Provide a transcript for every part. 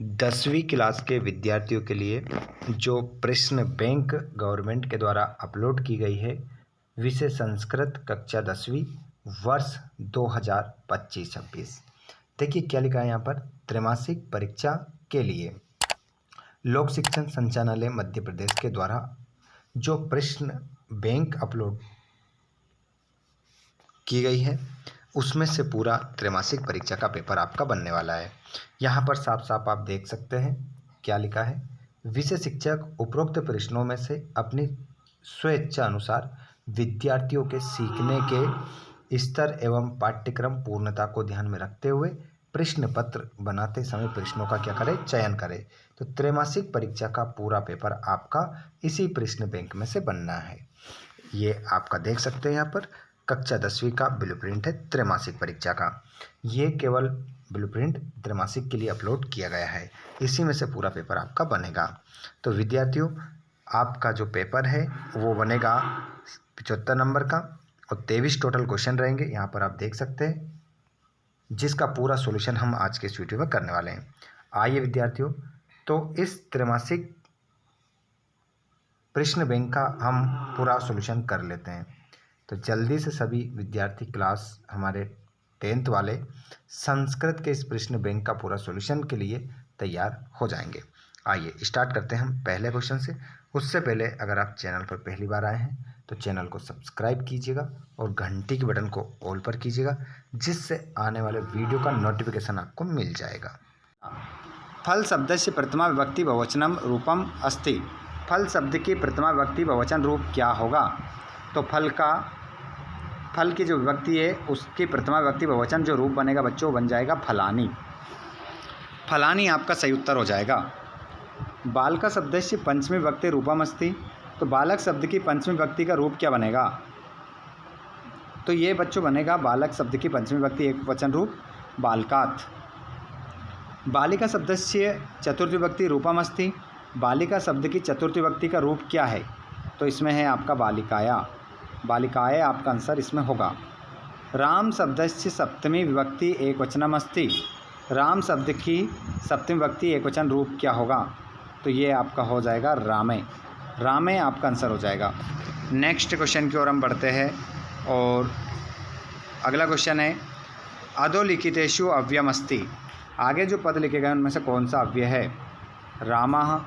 10वीं क्लास के विद्यार्थियों के लिए जो प्रश्न बैंक गवर्नमेंट के द्वारा अपलोड की गई है, विषय संस्कृत, कक्षा 10वीं, वर्ष 2025-26। देखिए क्या लिखा है यहाँ पर। त्रैमासिक परीक्षा के लिए लोक शिक्षण संचालनालय मध्य प्रदेश के द्वारा जो प्रश्न बैंक अपलोड की गई है उसमें से पूरा त्रैमासिक परीक्षा का पेपर आपका बनने वाला है। यहाँ पर साफ साफ आप देख सकते हैं क्या लिखा है। विषय शिक्षक उपरोक्त प्रश्नों में से अपनी स्वेच्छा अनुसार विद्यार्थियों के सीखने के स्तर एवं पाठ्यक्रम पूर्णता को ध्यान में रखते हुए प्रश्न पत्र बनाते समय प्रश्नों का क्या करें, चयन करें। तो त्रैमासिक परीक्षा का पूरा पेपर आपका इसी प्रश्न बैंक में से बनना है। ये आपका देख सकते हैं यहाँ पर कक्षा 10वीं का ब्लूप्रिंट है त्रैमासिक परीक्षा का। ये केवल ब्लूप्रिंट त्रैमासिक के लिए अपलोड किया गया है, इसी में से पूरा पेपर आपका बनेगा। तो विद्यार्थियों, आपका जो पेपर है वो बनेगा 75 नंबर का और 23 टोटल क्वेश्चन रहेंगे। यहाँ पर आप देख सकते हैं, जिसका पूरा सॉल्यूशन हम आज के इस वीडियो में करने वाले हैं। आइए विद्यार्थियों, तो इस त्रैमासिक प्रश्न बैंक का हम पूरा सॉल्यूशन कर लेते हैं। तो जल्दी से सभी विद्यार्थी क्लास हमारे 10th वाले संस्कृत के इस प्रश्न बैंक का पूरा सॉल्यूशन के लिए तैयार हो जाएंगे। आइए स्टार्ट करते हैं हम पहले क्वेश्चन से। उससे पहले अगर आप चैनल पर पहली बार आए हैं तो चैनल को सब्सक्राइब कीजिएगा और घंटी के बटन को ऑल पर कीजिएगा, जिससे आने वाले वीडियो का नोटिफिकेशन आपको मिल जाएगा। फल शब्द से प्रथमा विभक्ति बहुवचनम रूपम अस्ति। फल शब्द की प्रथमा विभक्ति बहुवचन रूप क्या होगा? तो फल की जो विभक्ति है उसकी प्रथमा विभक्ति बहुवचन जो रूप बनेगा बच्चों, बन जाएगा फलानी। फलानी आपका सही उत्तर हो जाएगा। बालका शब्द से पंचमी विभक्ति रूपम अस्ति। तो बालक शब्द की पंचमी विभक्ति का रूप क्या बनेगा? तो ये बच्चों बनेगा बालक शब्द की पंचमी विभक्ति एक वचन रूप बालकात्। बालिका शब्द से चतुर्थी विभक्ति रूपम अस्ति। बालिका शब्द की चतुर्थी विभक्ति का रूप क्या है? तो इसमें है आपका बालिकाया। बालिकाए आपका आंसर इसमें होगा। राम शब्द से सप्तमी विभक्ति एक वचनम अस्ति। राम शब्द की सप्तमी विभक्ति एक वचन रूप क्या होगा? तो ये आपका हो जाएगा रामे। रामे आपका आंसर हो जाएगा। नेक्स्ट क्वेश्चन की ओर हम बढ़ते हैं और अगला क्वेश्चन है अधोलिखितेषु अव्ययम अस्ति। आगे जो पद लिखे गए उनमें से कौन सा अव्यय है? रामः,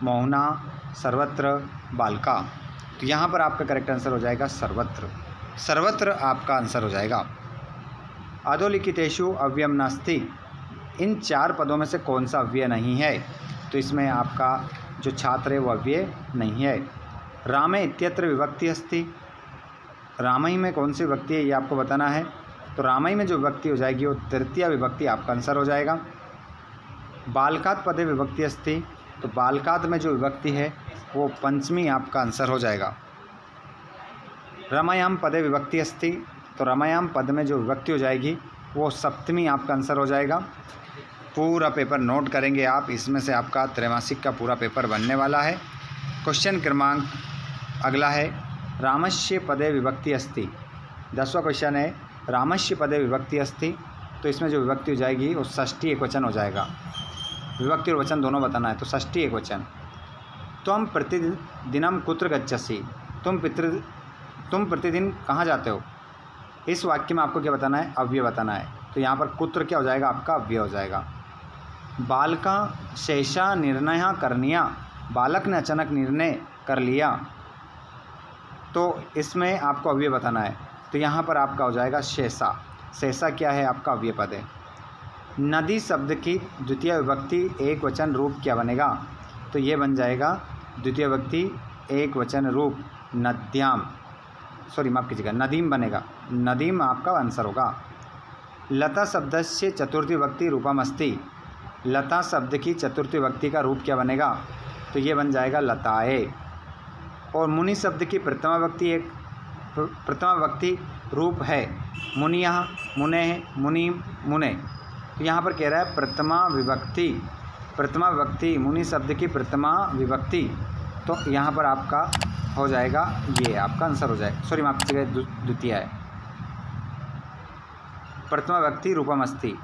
मोहना, सर्वत्र, बालका। तो यहाँ पर आपका करेक्ट आंसर हो जाएगा सर्वत्र। सर्वत्र आपका आंसर हो जाएगा। अधोलिखितेषु अव्ययम नास्ति। इन 4 पदों में से कौन सा अव्यय नहीं है? तो इसमें आपका जो छात्र है वो अव्यय नहीं है। रामे इत्यत्र विभक्ति अस्ति। रामई में कौन सी विभक्ति है ये आपको बताना है। तो रामई में जो विभक्ति हो जाएगी वो तृतीया विभक्ति आपका आंसर हो जाएगा। बालकात् पदे विभक्ति अस्ति। तो बालकात् में जो विभक्ति है वो पंचमी आपका आंसर हो जाएगा। रमायाम पदे विभक्ति अस्ति। तो रमायाम पद में जो विभक्ति हो जाएगी वो सप्तमी आपका आंसर हो जाएगा। पूरा पेपर नोट करेंगे आप, इसमें से आपका त्रैमासिक का पूरा पेपर बनने वाला है। क्वेश्चन क्रमांक अगला है रामस्य पदे विभक्ति अस्ति। 10वां क्वेश्चन है रामस्य पदे विभक्ति अस्ति। तो इसमें जो विभक्ति हो जाएगी वो षष्ठी एक वचन हो जाएगा। विभक्ति और वचन दोनों बताना है। तो षष्ठी एक वचन। त्वं प्रतिदिनम कुत्र गच्छसि। तुम प्रतिदिन कहाँ जाते हो? इस वाक्य में आपको क्या बताना है? अव्यय बताना है। तो यहाँ पर कुत्र क्या हो जाएगा? आपका अव्यय हो जाएगा। बालका शेषा निर्णय करणीया। बालक ने अचानक निर्णय कर लिया। तो इसमें आपको अव्यय बताना है। तो यहाँ पर आपका हो जाएगा शेषा। शेषा क्या है? आपका अव्यय पद है। नदी शब्द की द्वितीय विभक्ति एक वचन रूप क्या बनेगा? तो ये बन जाएगा द्वितीय विभक्ति एक वचन रूप नद्याम। माफ़ कीजिएगा, नदीम बनेगा। नदीम आपका आंसर होगा। लता शब्द से चतुर्थी विभक्ति रूपम अस्ति। लता शब्द की चतुर्थी विभक्ति का रूप क्या बनेगा? तो ये बन जाएगा लताए। और मुनि शब्द की प्रथमा विभक्ति रूप है मुनिया, मुने, मुनि, मुने। तो यहाँ पर कह रहा है प्रथमा विभक्ति मुनि शब्द की प्रथमा विभक्ति। तो यहाँ पर आपका हो जाएगा, ये आपका आंसर हो जाएगा। माफ़ कीजिएगा, द्वितीय है। प्रथमा विभक्ति रूपम अस्ति।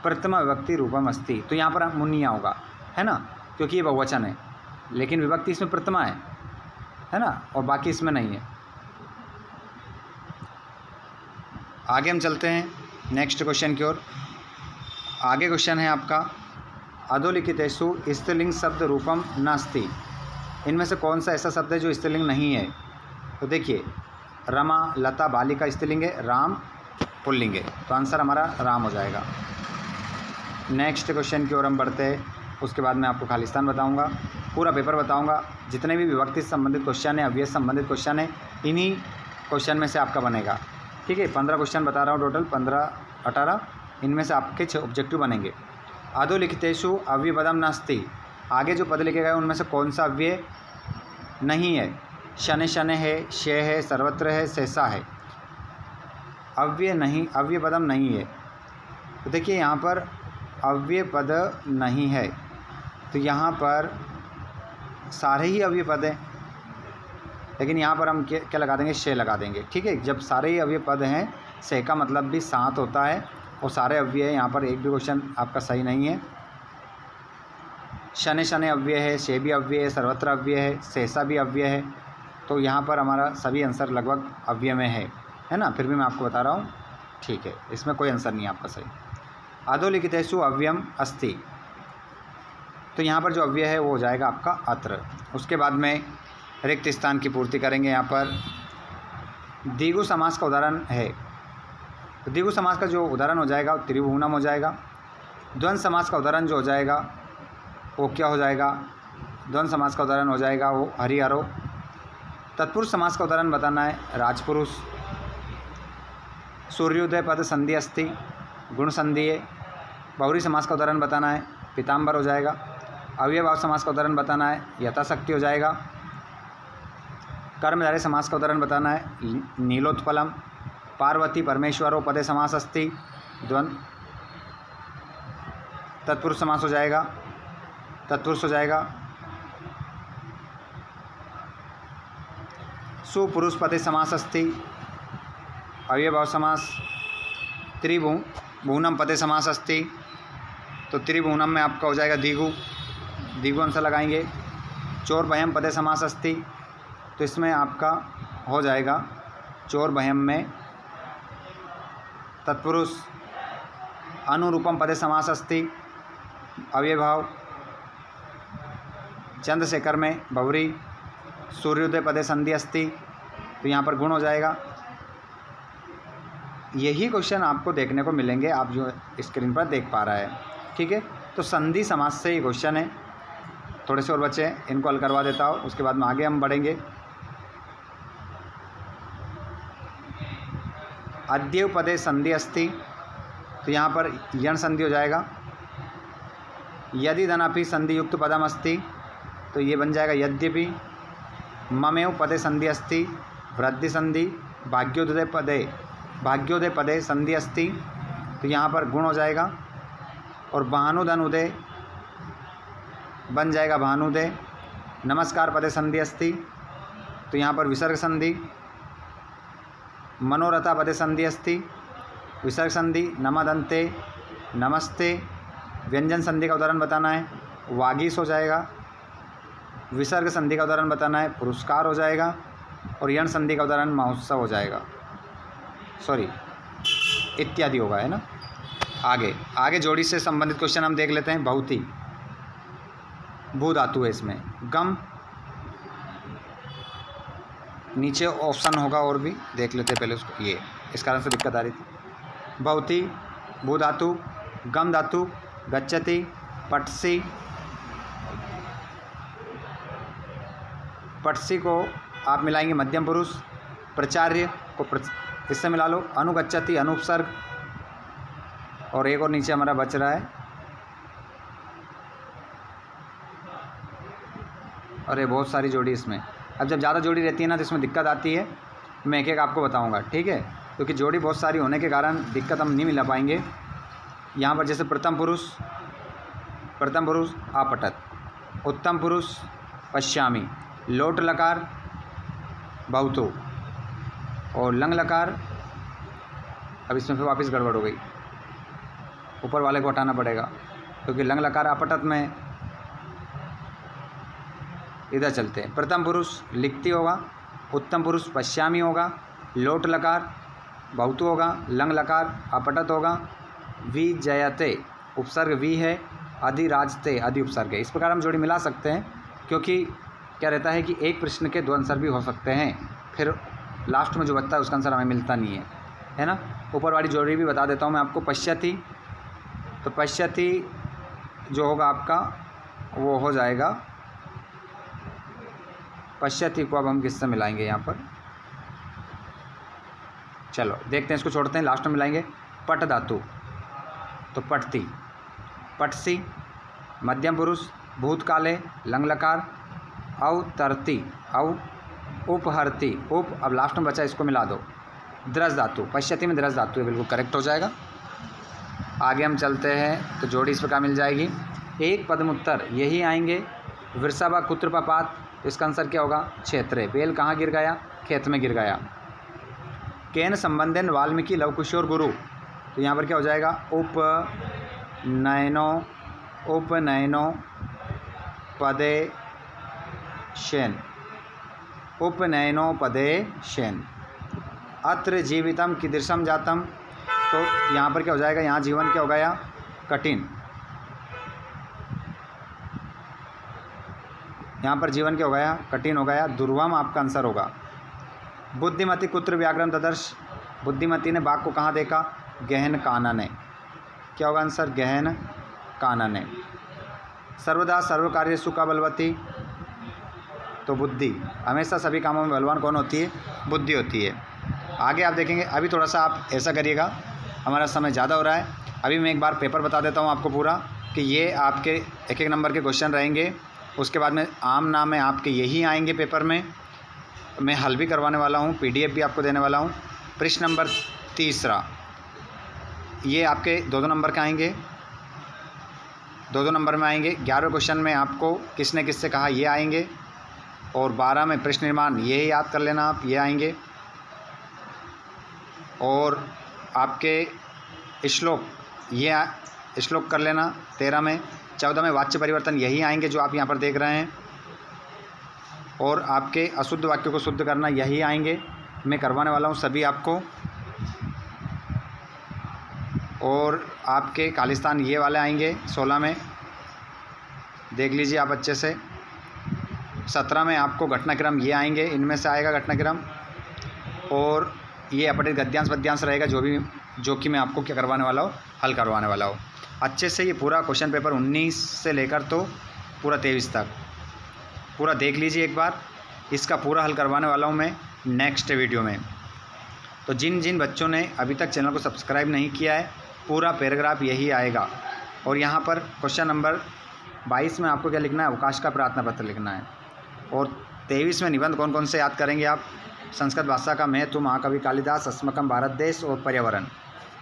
प्रथमा विभक्ति रूपम अस्ति। तो यहाँ पर मुनिया होगा, है ना, क्योंकि ये बहुवचन है, लेकिन विभक्ति इसमें प्रथमा है ना, और बाकी इसमें नहीं है। आगे हम चलते हैं नेक्स्ट क्वेश्चन की ओर। आगे क्वेश्चन है आपका अधोलिखितेषु स्त्रीलिंग शब्द रूपम नास्ति। इनमें से कौन सा ऐसा शब्द है जो स्त्रीलिंग नहीं है? तो देखिए, रमा, लता, बालिका स्त्रीलिंग है, राम पुल्लिंग है, तो आंसर हमारा राम हो जाएगा। नेक्स्ट क्वेश्चन की ओर हम बढ़ते हैं, उसके बाद मैं आपको खालिस्तान बताऊंगा, पूरा पेपर बताऊंगा। जितने भी विभक्ति से संबंधित क्वेश्चन है, अव्यय से संबंधित क्वेश्चन है, इन्हीं क्वेश्चन में से आपका बनेगा। ठीक है, 15 क्वेश्चन बता रहा हूँ, टोटल 15-18, इनमें से आपके 6 ऑब्जेक्टिव बनेंगे। अधोलिखितेषु अव्ययपदम नास्ति। आगे जो पद लिखे गए उनमें से कौन सा अव्यय नहीं है? शनै शनै है, शे है, सर्वत्र है, सहसा है। अव्यय नहीं, अव्यय पदम नहीं है। तो देखिए यहाँ पर अव्यय पद नहीं है, तो यहाँ पर सारे ही अव्यय पद हैं, लेकिन यहाँ पर हम क्या लगा देंगे? शे लगा देंगे। ठीक है, जब सारे ही अव्यय पद हैं, शे का मतलब भी 7 होता है, और सारे अव्यय हैं। यहाँ पर एक भी क्वेश्चन आपका सही नहीं है। शनै शनै अव्यय है, शे भी अव्यय है, सर्वत्र अव्यय है, सहसा भी अव्यय है, तो यहाँ पर हमारा सभी आंसर लगभग अव्यय में है ना। फिर भी मैं आपको बता रहा हूँ, ठीक है, इसमें कोई आंसर नहीं है आपका सही। अधोलिखितेषु अव्ययम अस्ति। तो यहाँ पर जो अव्यय है वो हो जाएगा आपका अत्र। उसके बाद में रिक्त स्थान की पूर्ति करेंगे। यहाँ पर द्विगु समास का उदाहरण है, तो द्विगु समास का जो उदाहरण हो जाएगा वो त्रिभुवनम हो जाएगा। द्वंद्व समास का उदाहरण जो हो जाएगा वो क्या हो जाएगा? द्वंद्व समास का उदाहरण हो जाएगा वो हरिहरो। तत्पुरुष समास का उदाहरण बताना है, राजपुरुष। सूर्योदय पद संधि अस्ति, गुण संधि है। बहुरी समास का उदाहरण बताना है, पीताम्बर हो जाएगा। अव्ययभाव समास का उदाहरण बताना है, यथाशक्ति हो जाएगा। कर्मधारय समास का उदाहरण बताना है, नीलोत्पलम। पार्वती परमेश्वरो पदे समास अस्ति, द्वंद्व। तत्पुरुष समास हो जाएगा, तत्पुरुष हो जाएगा। सुपुरुष पदे समास अस्ति, अव्ययभाव समास। त्रिभुवनम पदे समास अस्ति, तो त्रिभुवनम में आपका हो जाएगा द्विगु, द्विगु आंसर लगाएंगे। चोरभयम पदे समास अस्ति, तो इसमें आपका हो जाएगा चोरभयम में तत्पुरुष। अनुरूपम पदे समास अस्ति, अव्ययभाव। चंद्रशेखर में बहुरी। सूर्योदय पदे संधि अस्ति, तो यहाँ पर गुण हो जाएगा। यही क्वेश्चन आपको देखने को मिलेंगे, आप जो स्क्रीन पर देख पा रहे हैं। ठीक है, तो संधि समास से ही क्वेश्चन है। थोड़े से और बच्चे हैं, इनको हल करवा देता हूँ, उसके बाद में आगे हम बढ़ेंगे। अद्यव पदे संधि अस्ति, तो यहाँ पर यण संधि हो जाएगा। यदि धनापि संधि युक्त पदम अस्ति, तो ये बन जाएगा यद्यपि। ममेव पदे संधि अस्ति, वृद्धि संधि। भाग्योदय पदे संधि अस्ति, तो यहाँ पर गुण हो जाएगा। और भानुधन उदय बन जाएगा भानुदय। नमस्कार पदे संधि अस्ति, तो यहाँ पर विसर्ग संधि। मनोरथा पदे संधि अस्ति, विसर्ग संधि। नमदन्ते, नमस्ते। व्यंजन संधि का उदाहरण बताना है, वागीश हो जाएगा। विसर्ग संधि का उदाहरण बताना है, पुरस्कार हो जाएगा। और यण संधि का उदाहरण महोत्सव हो जाएगा, सॉरी इत्यादि होगा, है ना। आगे जोड़ी से संबंधित क्वेश्चन हम देख लेते हैं। बहुती भू धातु है, इसमें गम। नीचे ऑप्शन होगा और भी देख लेते हैं पहले उसको, ये इस कारण से दिक्कत आ रही थी। बहुती, भू धातु, गम धातु, गच्छति, पटसी। पटसी को आप मिलाएंगे मध्यम पुरुष। प्रचार्य को इससे मिला लो, अनुगच्छति, अनुपसर्ग। और एक और नीचे हमारा बच रहा है, अरे बहुत सारी जोड़ी इसमें। अब जब ज़्यादा जोड़ी रहती है ना तो इसमें दिक्कत आती है। मैं एक एक आपको बताऊंगा, ठीक है, क्योंकि जोड़ी बहुत सारी होने के कारण दिक्कत हम नहीं मिला पाएंगे। यहाँ पर जैसे प्रथम पुरुष आपटत, उत्तम पुरुष पश्यामी, लोट लकार बहुतो, और लंग लकार। अब इसमें फिर वापस गड़बड़ हो गई, ऊपर वाले को हटाना पड़ेगा क्योंकि लंग लकार अपठत में है। इधर चलते हैं। प्रथम पुरुष लिखती होगा, उत्तम पुरुष पश्यामी होगा, लोट लकार बहुतु होगा, लंग लकार अपठत होगा, वि जयते उपसर्ग वी है, अधिराजते अधि उपसर्ग है। इस प्रकार हम जोड़ी मिला सकते हैं क्योंकि क्या रहता है कि एक प्रश्न के 2 आंसर भी हो सकते हैं, फिर लास्ट में जो बचता है उसका आंसर हमें मिलता नहीं है ना। ऊपर वाली जोड़ी भी बता देता हूँ मैं आपको। पश्यति, तो पश्यति जो होगा आपका वो हो जाएगा, पश्यति को अब हम किससे मिलाएंगे यहाँ पर, चलो देखते हैं, इसको छोड़ते हैं, लास्ट में मिलाएंगे। पट धातु, तो पटती, पटसी, मध्यम पुरुष भूतकाले लंग लकार, अवतरती अव उपहरती उप, अब लास्ट में बचा इसको मिला दो। द्रस धातु, पश्यति में द्रस धातु है, बिल्कुल करेक्ट हो जाएगा। आगे हम चलते हैं तो जोड़ी इस प्रकार मिल जाएगी। एक पद्मोत्तर यही आएंगे। वृषभ कुत्र पपात, तो इसका आंसर क्या होगा, क्षेत्र। बेल कहाँ गिर गया, खेत में गिर गया। केन संबंधन वाल्मीकि लवकुशोर गुरु, तो यहाँ पर क्या हो जाएगा, उपनयनो पदे शेन, उपनयनो पदे शेन। अत्र जीवितम कीदृशम जातम, तो यहाँ पर क्या हो जाएगा, यहाँ जीवन क्या हो गया, कठिन। यहाँ पर जीवन क्या हो गया, कठिन हो गया। दुर्वम आपका आंसर होगा। बुद्धिमती कुत्र व्याकरण ददर्श, बुद्धिमती ने बाघ को कहाँ देखा, गहन कानने, क्या होगा आंसर, गहन कानने। सर्वदा सर्व कार्येषु का बलवती, तो बुद्धि, हमेशा सभी कामों में बलवान कौन होती है, बुद्धि होती है। आगे आप देखेंगे, अभी थोड़ा सा आप ऐसा करिएगा, हमारा समय ज़्यादा हो रहा है। अभी मैं एक बार पेपर बता देता हूँ आपको पूरा, कि ये आपके एक एक नंबर के क्वेश्चन रहेंगे। उसके बाद में आम नाम में आपके यही आएंगे पेपर में, मैं हल भी करवाने वाला हूँ, PDF भी आपको देने वाला हूँ। प्रश्न नंबर 3 ये आपके 2-2 नंबर के आएंगे, 2-2 नंबर में आएंगे। 11वें क्वेश्चन में आपको किसने किससे कहा ये आएंगे, और 12 में प्रश्न निर्माण ये याद कर लेना आप, ये आएंगे। और आपके श्लोक ये श्लोक कर लेना 13 में। 14 में वाच्य परिवर्तन यही आएंगे जो आप यहाँ पर देख रहे हैं। और आपके अशुद्ध वाक्यों को शुद्ध करना यही आएंगे, मैं करवाने वाला हूँ सभी आपको। और आपके खालिस्तान ये वाले आएंगे 16 में, देख लीजिए आप अच्छे से। 17 में आपको घटनाक्रम ये आएंगे, इनमें से आएगा घटनाक्रम। और ये अपठित गद्यांश पद्यांश रहेगा, जो कि मैं आपको क्या करवाने वाला हूँ, हल करवाने वाला हूँ अच्छे से। ये पूरा क्वेश्चन पेपर 19 से लेकर तो पूरा 23 तक पूरा देख लीजिए एक बार। इसका पूरा हल करवाने वाला हूँ मैं नेक्स्ट वीडियो में। तो जिन जिन बच्चों ने अभी तक चैनल को सब्सक्राइब नहीं किया है, पूरा पैराग्राफ यही आएगा। और यहाँ पर क्वेश्चन नंबर 22 में आपको क्या लिखना है, अवकाश का प्रार्थना पत्र लिखना है। और 23 में निबंध कौन कौन से याद करेंगे आप, संस्कृत भाषा का महत्व, महाकवि कालिदास, अस्मकम भारत देश और पर्यावरण,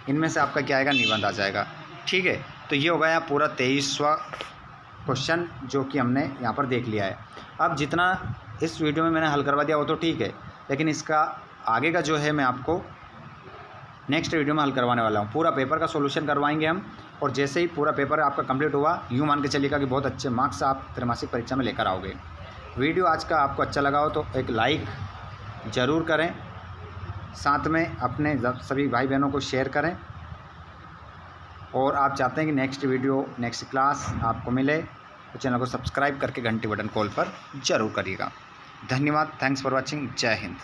इनमें से आपका क्या आएगा, निबंध आ जाएगा। ठीक है, तो ये हो गया पूरा 23वां क्वेश्चन जो कि हमने यहाँ पर देख लिया है। अब जितना इस वीडियो में मैंने हल करवा दिया वो तो ठीक है, लेकिन इसका आगे का जो है मैं आपको नेक्स्ट वीडियो में हल करवाने वाला हूँ। पूरा पेपर का सॉल्यूशन करवाएंगे हम, और जैसे ही पूरा पेपर आपका कंप्लीट हुआ, यूँ मान के चलिएगा कि बहुत अच्छे मार्क्स आप त्रैमासिक परीक्षा में लेकर आओगे। वीडियो आज का आपको अच्छा लगा हो तो एक लाइक ज़रूर करें, साथ में अपने सभी भाई बहनों को शेयर करें। और आप चाहते हैं कि नेक्स्ट वीडियो, नेक्स्ट क्लास आपको मिले तो चैनल को सब्सक्राइब करके घंटी बटन कॉल पर ज़रूर करिएगा। धन्यवाद, थैंक्स फॉर वॉचिंग, जय हिंद।